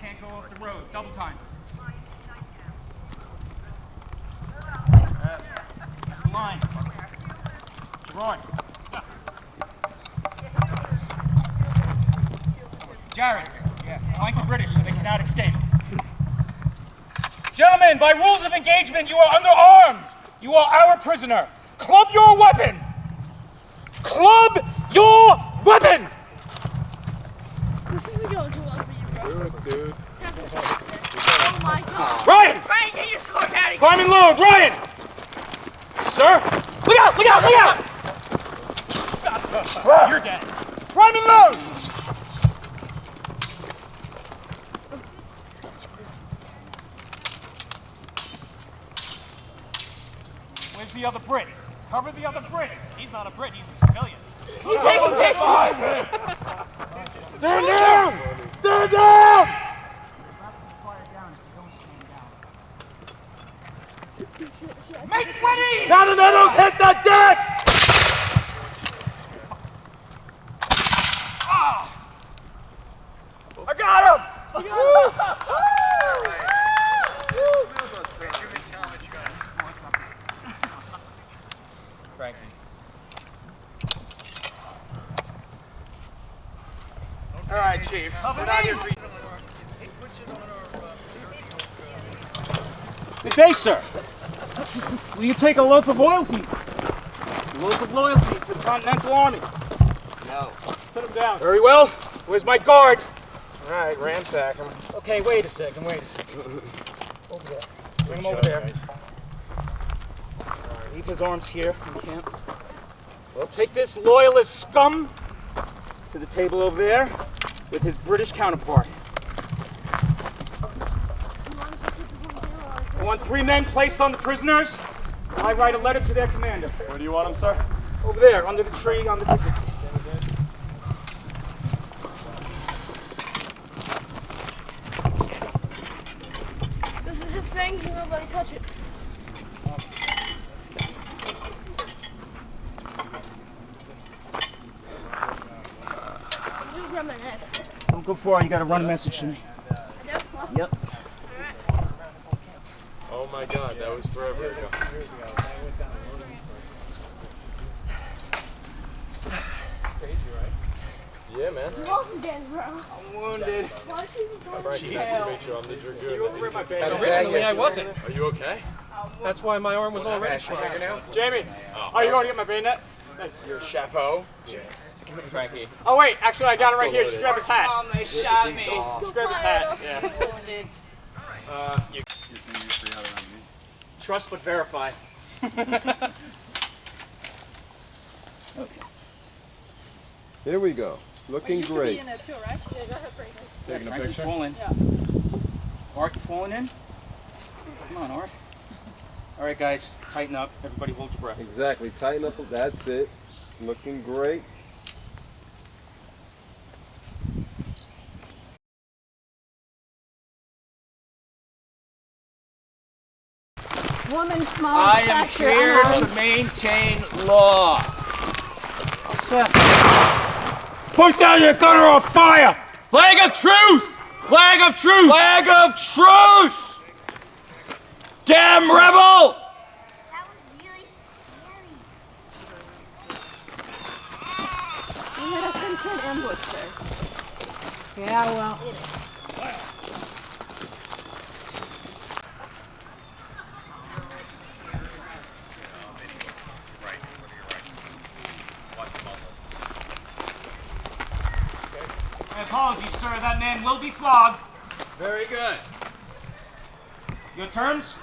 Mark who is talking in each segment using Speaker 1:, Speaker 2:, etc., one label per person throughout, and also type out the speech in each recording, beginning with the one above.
Speaker 1: can't go off the road. Double time. Line. Gerard. Jared. Yeah. Flank the British so they cannot escape. Gentlemen, by rules of engagement, you are under arms. You are our prisoner. Club your weapon. Club your weapon.
Speaker 2: This isn't going too well for you, bro.
Speaker 3: Do it, dude.
Speaker 2: Oh my God.
Speaker 1: Ryan!
Speaker 2: Ryan, get your sword out of here.
Speaker 1: Climb and load, Ryan! Sir? Look out! Look out! Look out! You're dead. Climb and load! Where's the other Brit? Cover the other Brit. He's not a Brit, he's a civilian.
Speaker 2: He's taking pictures.
Speaker 3: Stand down! Stand down!
Speaker 1: Make ready!
Speaker 3: Continentals hit the deck!
Speaker 1: I got him! Frankie. All right, Chief. Put on your feet. Good day, sir. Will you take a loaf of loyalty? A loaf of loyalty to the Continental Army?
Speaker 3: No.
Speaker 1: Sit him down. Very well. Where's my guard?
Speaker 3: All right, ransack him.
Speaker 1: Okay, wait a second, Over there. Bring him over there. Leave his arms here in camp. We'll take this loyalist scum to the table over there with his British counterpart. I want 3 men placed on the prisoners. I write a letter to their commander.
Speaker 3: Where do you want him, sir?
Speaker 1: Over there, under the tree, on the ticket.
Speaker 2: This is his thing. Nobody touch it. Just grab my head.
Speaker 1: Don't go far. You got to run a message to me. Yep.
Speaker 3: Oh my God, that was forever ago. Crazy, right? Yeah, man.
Speaker 2: You're welcome, Dan, bro.
Speaker 1: I'm wounded.
Speaker 2: Why did you go?
Speaker 3: I'm right here to make sure I'm the dragoon.
Speaker 1: You over my band.
Speaker 4: Originally, I wasn't.
Speaker 3: Are you okay?
Speaker 4: That's why my arm was already shot.
Speaker 1: Jamie, are you going to get my bayonet?
Speaker 3: Your chapeau? Yeah. Frankie.
Speaker 1: Oh wait, actually I got it right here. Just grab his hat.
Speaker 5: They shot me.
Speaker 1: Just grab his hat. Yeah.
Speaker 3: You can use free on me.
Speaker 1: Trust but verify.
Speaker 3: Okay. Here we go. Looking great.
Speaker 2: You can be in it too, right? Yeah, go ahead, Frankie.
Speaker 3: Taking a
Speaker 1: Frankie's
Speaker 3: picture?
Speaker 1: falling.
Speaker 2: Yeah.
Speaker 1: Art, you falling in? Come on, Art. All right, guys, tighten up. Everybody hold your breath.
Speaker 3: Exactly. Tighten up. That's it. Looking great.
Speaker 2: Woman, small
Speaker 4: I am
Speaker 2: stature,
Speaker 4: here
Speaker 2: unarmed.
Speaker 4: to maintain law.
Speaker 1: What's that?
Speaker 3: Put down your gun or I'll fire!
Speaker 4: Flag of truce! Flag of truce! Flag of truce! Damn rebel!
Speaker 6: That was really scary.
Speaker 2: You made us into an ambush there. Yeah, well.
Speaker 1: My apologies, sir. That man will be flogged.
Speaker 4: Very good.
Speaker 1: Your terms?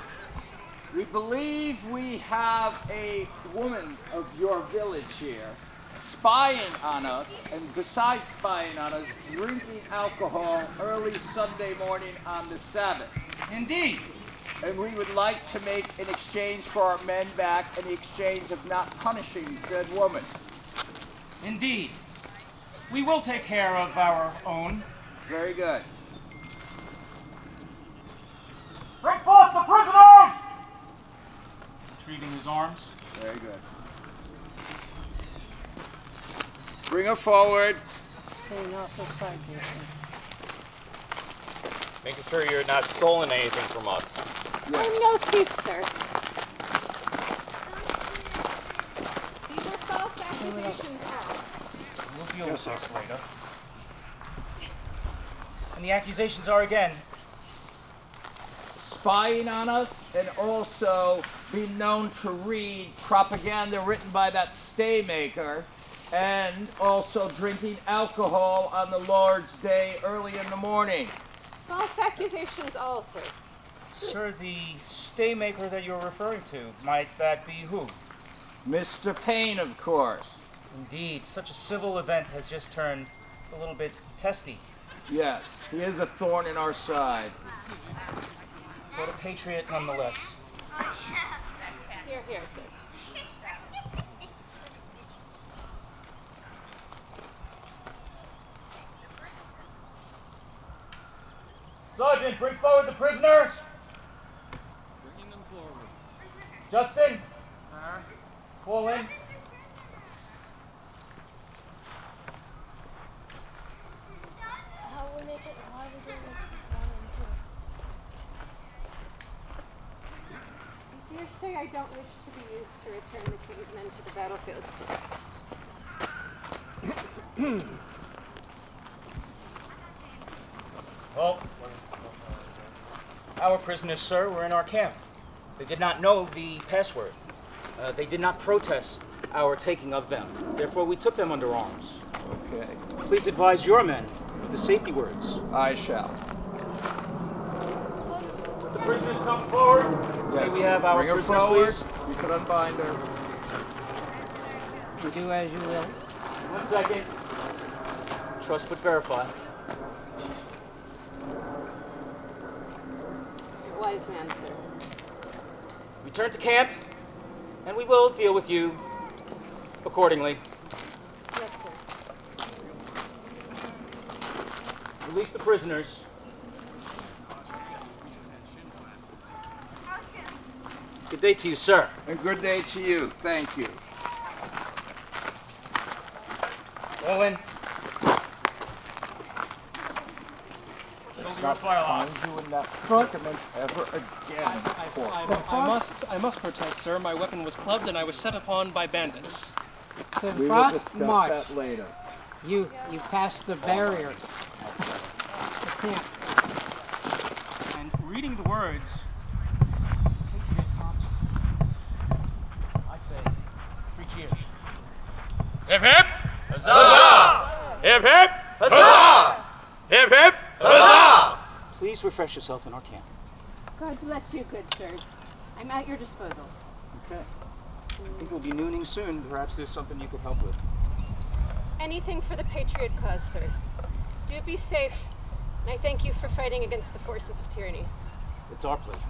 Speaker 7: We believe we have a woman of your village here spying on us, and besides spying on us, drinking alcohol early Sunday morning on the Sabbath.
Speaker 1: Indeed.
Speaker 7: And we would like to make an exchange for our men back in the exchange of not punishing said woman.
Speaker 1: Indeed. We will take care of our own.
Speaker 7: Very good.
Speaker 1: Bring forth the prisoners! Retrieving his arms.
Speaker 7: Very good. Bring her forward.
Speaker 2: Say not for sight,
Speaker 3: Making sure you're not stolen anything from us.
Speaker 2: I'm no thief, sir. These are false accusations, all.
Speaker 1: We'll deal with this later. And the accusations are again.
Speaker 7: Spying on us and also being known to read propaganda written by that staymaker and also drinking alcohol on the Lord's Day early in the morning.
Speaker 2: False accusations, all, sir.
Speaker 1: Sir, the staymaker that you're referring to, might that be who?
Speaker 7: Mr. Payne, of course.
Speaker 1: Indeed, such a civil event has just turned a little bit testy.
Speaker 7: Yes, he is a thorn in our side.
Speaker 1: But a patriot nonetheless.
Speaker 2: Here, sir.
Speaker 1: Sergeant, bring forward the prisoners.
Speaker 3: Bringing them forward.
Speaker 1: Justin. Call in.
Speaker 2: Dear sir, I don't wish to be used to return the king's men to the battlefield.
Speaker 1: Well, our prisoners, sir, were in our camp. They did not know the password. They did not protest our taking of them. Therefore, we took them under arms.
Speaker 7: Okay,
Speaker 1: Please advise your men of the safety words.
Speaker 7: I shall.
Speaker 1: The prisoners come forward. May we have our
Speaker 7: Bring her
Speaker 1: prisoner,
Speaker 7: forward.
Speaker 1: please?
Speaker 7: You can unbind her.
Speaker 2: Do as you will.
Speaker 1: 1 second. Trust but verify.
Speaker 2: Wise man, sir.
Speaker 1: Return to camp, and we will deal with you accordingly.
Speaker 2: Yes, sir.
Speaker 1: Release the prisoners. Good day to you, sir.
Speaker 7: And good day to you. Thank you.
Speaker 1: Owen. Shoulder your firearm.
Speaker 7: Find you in that predicament ever again.
Speaker 5: I must protest, sir. My weapon was clubbed and I was set upon by bandits.
Speaker 8: To
Speaker 7: We will
Speaker 8: front
Speaker 7: discuss
Speaker 8: march.
Speaker 7: that later.
Speaker 8: You passed the barrier. You can't.
Speaker 1: And reading the words, I say, 3 cheers.
Speaker 4: Hip hip! Huzzah! Hip hip! Huzzah! Hip hip! Huzzah!
Speaker 1: Please refresh yourself in our camp.
Speaker 2: God bless you, good sirs. I'm at your disposal.
Speaker 1: Okay. I think we'll be nooning soon. Perhaps there's something you could help with.
Speaker 2: Anything for the patriot cause, sir. Do be safe, and I thank you for fighting against the forces of tyranny.
Speaker 1: It's our pleasure.